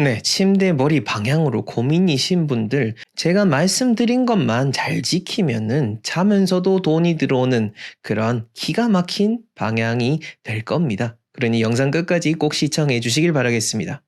네, 침대 머리 방향으로 고민이신 분들, 제가 말씀드린 것만 잘 지키면은 자면서도 돈이 들어오는 그런 기가 막힌 방향이 될 겁니다. 그러니 영상 끝까지 꼭 시청해 주시길 바라겠습니다.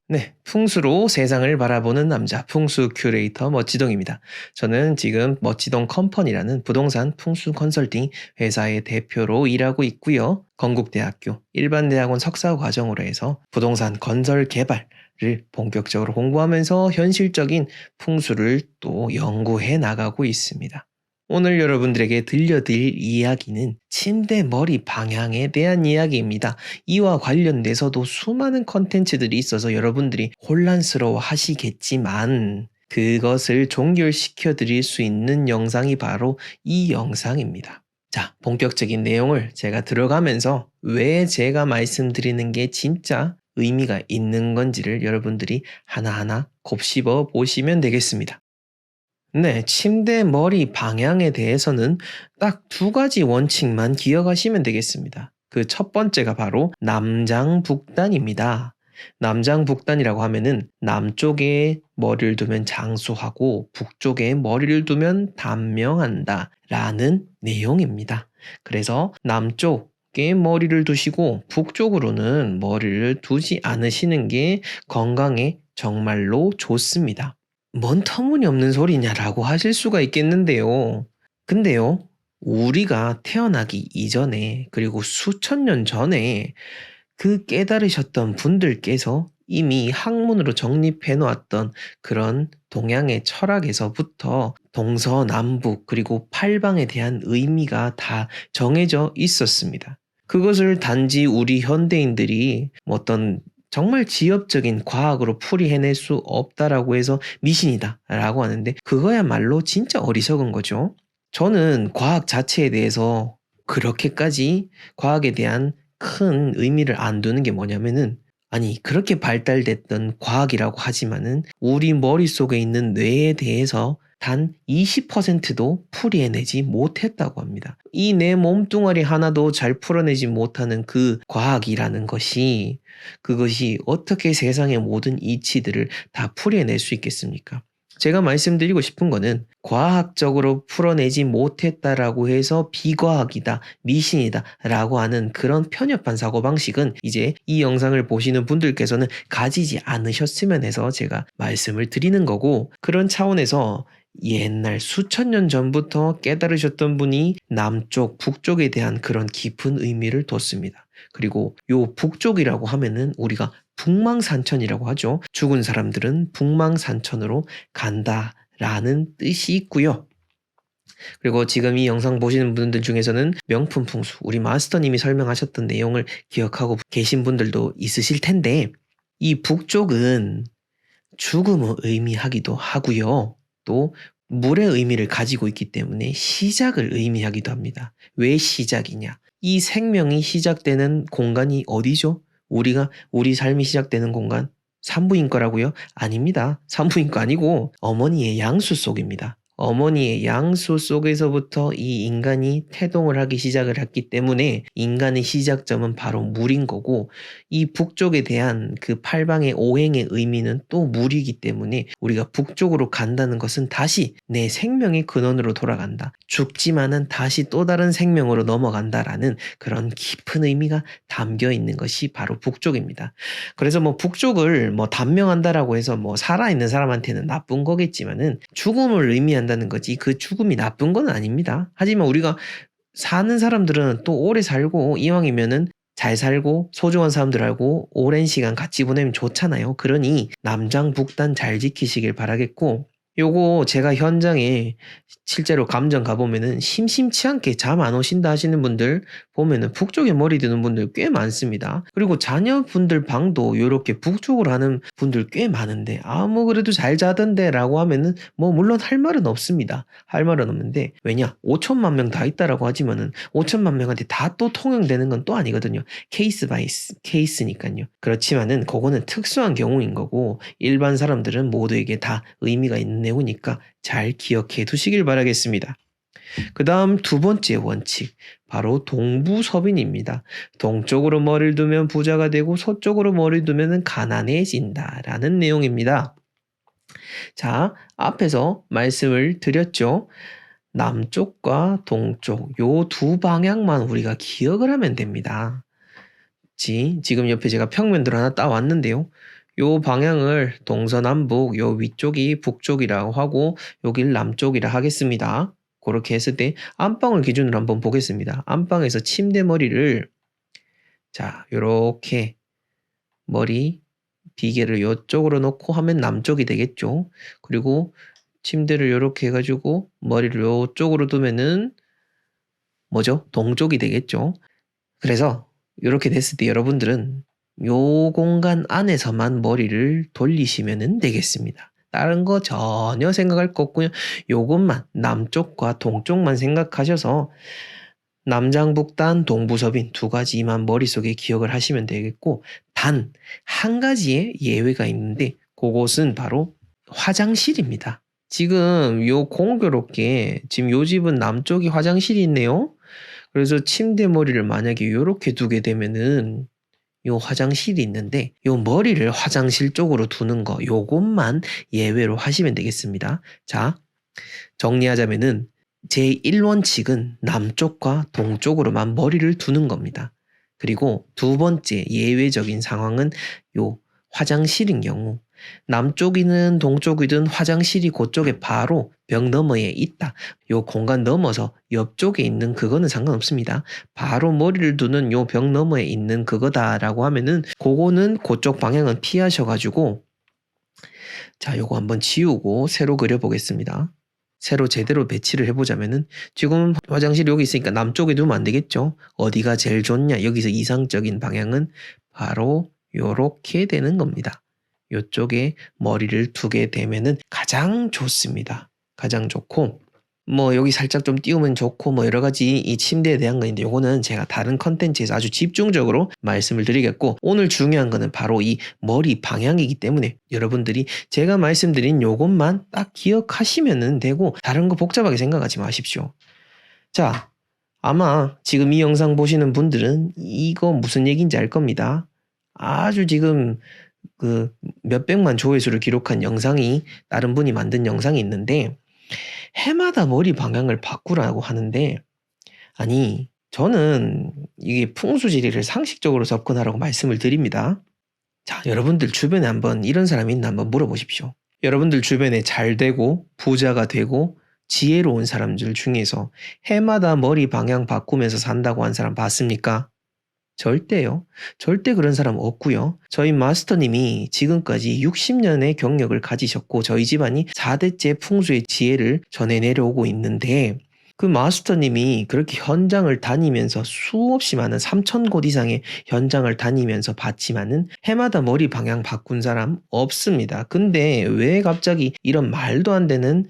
네, 풍수로 세상을 바라보는 남자, 풍수 큐레이터 멋지동입니다. 저는 지금 멋지동 컴퍼니라는 부동산 풍수 컨설팅 회사의 대표로 일하고 있고요. 건국대학교 일반대학원 석사 과정으로 해서 부동산 건설 개발을 본격적으로 공부하면서 현실적인 풍수를 또 연구해 나가고 있습니다. 오늘 여러분들에게 들려드릴 이야기는 침대 머리 방향에 대한 이야기입니다. 이와 관련돼서도 수많은 컨텐츠들이 있어서 여러분들이 혼란스러워 하시겠지만 그것을 종결시켜 드릴 수 있는 영상이 바로 이 영상입니다. 자, 본격적인 내용을 제가 들어가면서 왜 제가 말씀드리는 게 진짜 의미가 있는 건지를 여러분들이 하나하나 곱씹어 보시면 되겠습니다. 네, 침대 머리 방향에 대해서는 딱 두 가지 원칙만 기억하시면 되겠습니다. 그 첫 번째가 바로 남장북단입니다. 남장북단이라고 하면은 남쪽에 머리를 두면 장수하고 북쪽에 머리를 두면 단명한다 라는 내용입니다. 그래서 남쪽에 머리를 두시고 북쪽으로는 머리를 두지 않으시는 게 건강에 정말로 좋습니다. 뭔 터무니없는 소리냐라고 하실 수가 있겠는데요. 근데요, 우리가 태어나기 이전에 그리고 수천 년 전에 그 깨달으셨던 분들께서 이미 학문으로 정립해 놓았던 그런 동양의 철학에서부터 동서남북 그리고 팔방에 대한 의미가 다 정해져 있었습니다. 그것을 단지 우리 현대인들이 어떤 정말 지엽적인 과학으로 풀이해낼 수 없다라고 해서 미신이다라고 하는데 그거야말로 진짜 어리석은 거죠. 저는 과학 자체에 대해서 그렇게까지 과학에 대한 큰 의미를 안 두는 게 뭐냐면은 아니 그렇게 발달됐던 과학이라고 하지만은 우리 머릿속에 있는 뇌에 대해서 단 20%도 풀이해내지 못했다고 합니다. 이 내 몸뚱아리 하나도 잘 풀어내지 못하는 그 과학이라는 것이 그것이 어떻게 세상의 모든 이치들을 다 풀이해낼 수 있겠습니까? 제가 말씀드리고 싶은 거는 과학적으로 풀어내지 못했다라고 해서 비과학이다, 미신이다 라고 하는 그런 편협한 사고방식은 이제 이 영상을 보시는 분들께서는 가지지 않으셨으면 해서 제가 말씀을 드리는 거고 그런 차원에서 옛날 수천 년 전부터 깨달으셨던 분이 남쪽, 북쪽에 대한 그런 깊은 의미를 뒀습니다. 그리고 요 북쪽이라고 하면은 우리가 북망산천이라고 하죠. 죽은 사람들은 북망산천으로 간다라는 뜻이 있고요. 그리고 지금 이 영상 보시는 분들 중에서는 명품 풍수, 우리 마스터님이 설명하셨던 내용을 기억하고 계신 분들도 있으실 텐데 이 북쪽은 죽음을 의미하기도 하고요. 또 물의 의미를 가지고 있기 때문에 시작을 의미하기도 합니다. 왜 시작이냐? 이 생명이 시작되는 공간이 어디죠? 우리 삶이 시작되는 공간? 산부인과라고요? 아닙니다. 산부인과 아니고 어머니의 양수 속입니다. 어머니의 양수 속에서부터 이 인간이 태동을 하기 시작을 했기 때문에 인간의 시작점은 바로 물인 거고 이 북쪽에 대한 그 팔방의 오행의 의미는 또 물이기 때문에 우리가 북쪽으로 간다는 것은 다시 내 생명의 근원으로 돌아간다. 죽지만은 다시 또 다른 생명으로 넘어간다라는 그런 깊은 의미가 담겨 있는 것이 바로 북쪽입니다. 그래서 뭐 북쪽을 뭐 단명한다라고 해서 뭐 살아있는 사람한테는 나쁜 거겠지만은 죽음을 의미한다는 거지 그 죽음이 나쁜 건 아닙니다. 하지만 우리가 사는 사람들은 또 오래 살고 이왕이면은 잘 살고 소중한 사람들하고 오랜 시간 같이 보내면 좋잖아요. 그러니 남장북단 잘 지키시길 바라겠고 요거 제가 현장에 실제로 감정 가보면은 심심치 않게 잠 안 오신다 하시는 분들 보면은 북쪽에 머리 드는 분들 꽤 많습니다. 그리고 자녀분들 방도 요렇게 북쪽으로 하는 분들 꽤 많은데 뭐 그래도 잘 자던데 라고 하면은 뭐 물론 할 말은 없습니다. 할 말은 없는데 왜냐 5천만 명 다 있다라고 하지만은 5천만 명한테 다 또 통용되는 건 또 아니거든요. 케이스 바이 케이스니까요. 그렇지만은 그거는 특수한 경우인 거고 일반 사람들은 모두에게 다 의미가 있는 내용이니까 잘 기억해 두시길 바라겠습니다. 그 다음 두 번째 원칙, 바로 동부서빈입니다. 동쪽으로 머리를 두면 부자가 되고 서쪽으로 머리를 두면 가난해진다라는 내용입니다. 자, 앞에서 말씀을 드렸죠. 남쪽과 동쪽 요 두 방향만 우리가 기억을 하면 됩니다. 지금 옆에 제가 평면도를 하나 따왔는데요. 요 방향을 동서남북 요 위쪽이 북쪽이라고 하고 여기를 남쪽이라 하겠습니다. 그렇게 했을 때 안방을 기준으로 한번 보겠습니다. 안방에서 침대 머리를 자 요렇게 머리 비계를 이쪽으로 놓고 하면 남쪽이 되겠죠. 그리고 침대를 이렇게 해가지고 머리를 이쪽으로 두면은 뭐죠? 동쪽이 되겠죠. 그래서 이렇게 됐을 때 여러분들은 요 공간 안에서만 머리를 돌리시면 되겠습니다. 다른 거 전혀 생각할 거 없고요. 요것만 남쪽과 동쪽만 생각하셔서 남장북단, 동부서빈 두 가지만 머릿속에 기억을 하시면 되겠고 단 한 가지의 예외가 있는데 그것은 바로 화장실입니다. 지금 요 공교롭게 지금 요 집은 남쪽이 화장실이 있네요. 그래서 침대 머리를 만약에 요렇게 두게 되면은 요 화장실이 있는데 요 머리를 화장실 쪽으로 두는 거 요것만 예외로 하시면 되겠습니다. 자, 정리하자면은 제1원칙은 남쪽과 동쪽으로만 머리를 두는 겁니다. 그리고 두 번째 예외적인 상황은 요 화장실인 경우 남쪽이든 동쪽이든 화장실이 그쪽에 바로 벽 너머에 있다. 요 공간 넘어서 옆쪽에 있는 그거는 상관없습니다. 바로 머리를 두는 요 벽 너머에 있는 그거다라고 하면은 그거는 그쪽 방향은 피하셔가지고 자 요거 한번 지우고 새로 그려보겠습니다. 새로 제대로 배치를 해보자면은 지금 화장실이 여기 있으니까 남쪽에 두면 안 되겠죠. 어디가 제일 좋냐 여기서 이상적인 방향은 바로 요렇게 되는 겁니다. 요쪽에 머리를 두게 되면은 가장 좋습니다. 가장 좋고 뭐 여기 살짝 좀 띄우면 좋고 뭐 여러 가지 이 침대에 대한 거인데 요거는 제가 다른 컨텐츠에서 아주 집중적으로 말씀을 드리겠고 오늘 중요한 거는 바로 이 머리 방향이기 때문에 여러분들이 제가 말씀드린 요것만 딱 기억하시면 되고 다른 거 복잡하게 생각하지 마십시오. 자, 아마 지금 이 영상 보시는 분들은 이거 무슨 얘기인지 알 겁니다. 아주 지금 그 몇백만 조회수를 기록한 영상이 다른 분이 만든 영상이 있는데 해마다 머리 방향을 바꾸라고 하는데 아니 저는 이게 풍수지리를 상식적으로 접근하라고 말씀을 드립니다. 자, 여러분들 주변에 한번 이런 사람이 있나 한번 물어보십시오. 여러분들 주변에 잘 되고 부자가 되고 지혜로운 사람들 중에서 해마다 머리 방향 바꾸면서 산다고 한 사람 봤습니까? 절대요. 절대 그런 사람 없고요. 저희 마스터님이 지금까지 60년의 경력을 가지셨고 저희 집안이 4대째 풍수의 지혜를 전해 내려오고 있는데 그 마스터님이 그렇게 현장을 다니면서 수없이 많은 3,000곳 이상의 현장을 다니면서 봤지만은 해마다 머리 방향 바꾼 사람 없습니다. 근데 왜 갑자기 이런 말도 안 되는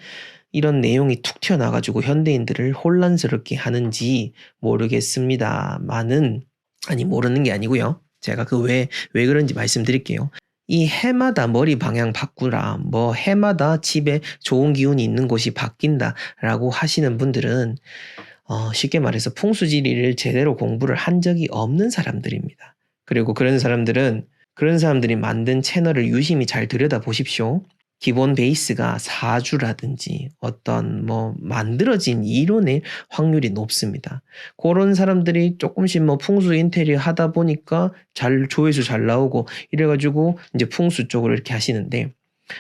이런 내용이 툭 튀어나와가지고 현대인들을 혼란스럽게 하는지 모르겠습니다만은 아니 모르는 게 아니고요. 제가 그 왜 그런지 말씀드릴게요. 이 해마다 머리 방향 바꾸라, 뭐 해마다 집에 좋은 기운이 있는 곳이 바뀐다라고 하시는 분들은 쉽게 말해서 풍수지리를 제대로 공부를 한 적이 없는 사람들입니다. 그리고 그런 사람들이 만든 채널을 유심히 잘 들여다보십시오. 기본 베이스가 사주라든지 어떤 뭐 만들어진 이론의 확률이 높습니다. 그런 사람들이 조금씩 뭐 풍수 인테리어 하다 보니까 조회수 잘 나오고 이래가지고 이제 풍수 쪽으로 이렇게 하시는데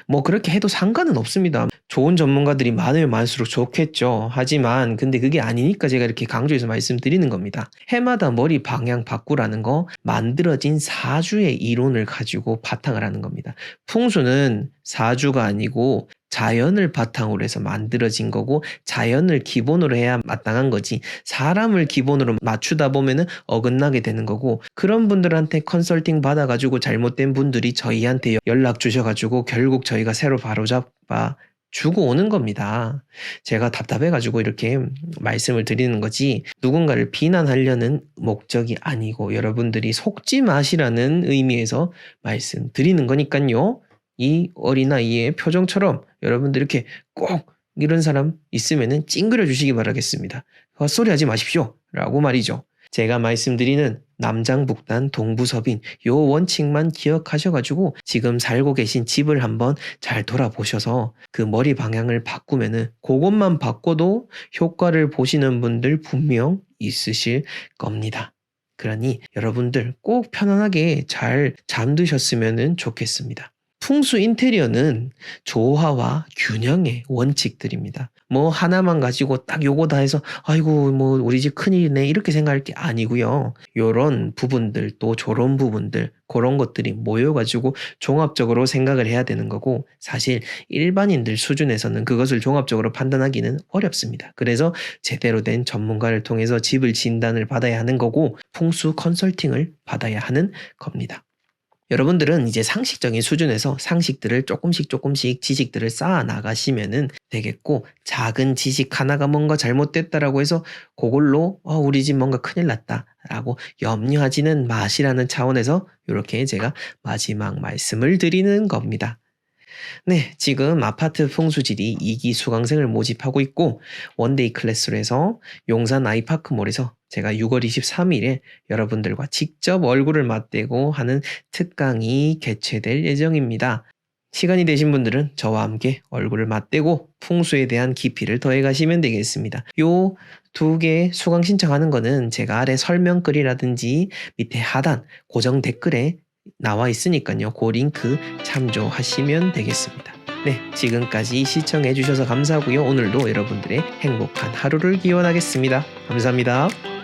뭐 그렇게 해도 상관은 없습니다. 좋은 전문가들이 많으면 많을수록 좋겠죠. 하지만 근데 그게 아니니까 제가 이렇게 강조해서 말씀드리는 겁니다. 해마다 머리 방향 바꾸라는 거 만들어진 사주의 이론을 가지고 바탕을 하는 겁니다. 풍수는 사주가 아니고 자연을 바탕으로 해서 만들어진 거고 자연을 기본으로 해야 마땅한 거지 사람을 기본으로 맞추다 보면은 어긋나게 되는 거고 그런 분들한테 컨설팅 받아가지고 잘못된 분들이 저희한테 연락 주셔가지고 결국 저희가 새로 바로잡아 주고 오는 겁니다. 제가 답답해가지고 이렇게 말씀을 드리는 거지 누군가를 비난하려는 목적이 아니고 여러분들이 속지 마시라는 의미에서 말씀드리는 거니까요. 이 어린아이의 표정처럼 여러분들 이렇게 꼭 이런 사람 있으면은 찡그려 주시기 바라겠습니다. 헛소리 하지 마십시오. 라고 말이죠. 제가 말씀드리는 남장북단 동부서빈 요 원칙만 기억하셔가지고 지금 살고 계신 집을 한번 잘 돌아보셔서 그 머리 방향을 바꾸면은 그것만 바꿔도 효과를 보시는 분들 분명 있으실 겁니다. 그러니 여러분들 꼭 편안하게 잘 잠드셨으면 좋겠습니다. 풍수 인테리어는 조화와 균형의 원칙들입니다. 뭐 하나만 가지고 딱 요거다 해서 아이고 뭐 우리 집 큰일이네 이렇게 생각할 게 아니고요. 요런 부분들 또 저런 부분들 그런 것들이 모여가지고 종합적으로 생각을 해야 되는 거고 사실 일반인들 수준에서는 그것을 종합적으로 판단하기는 어렵습니다. 그래서 제대로 된 전문가를 통해서 집을 진단을 받아야 하는 거고 풍수 컨설팅을 받아야 하는 겁니다. 여러분들은 이제 상식적인 수준에서 상식들을 조금씩 지식들을 쌓아 나가시면은 되겠고 작은 지식 하나가 뭔가 잘못됐다라고 해서 그걸로 우리 집 뭔가 큰일 났다라고 염려하지는 마시라는 차원에서 이렇게 제가 마지막 말씀을 드리는 겁니다. 네, 지금 아파트 풍수지리 2기 수강생을 모집하고 있고 원데이 클래스로 해서 용산 아이파크몰에서 제가 6월 23일에 여러분들과 직접 얼굴을 맞대고 하는 특강이 개최될 예정입니다. 시간이 되신 분들은 저와 함께 얼굴을 맞대고 풍수에 대한 깊이를 더해 가시면 되겠습니다. 요 2개 수강 신청하는 거는 제가 아래 설명글이라든지 밑에 하단 고정 댓글에 나와 있으니까요. 그 링크 참조하시면 되겠습니다. 네, 지금까지 시청해 주셔서 감사하고요. 오늘도 여러분들의 행복한 하루를 기원하겠습니다. 감사합니다.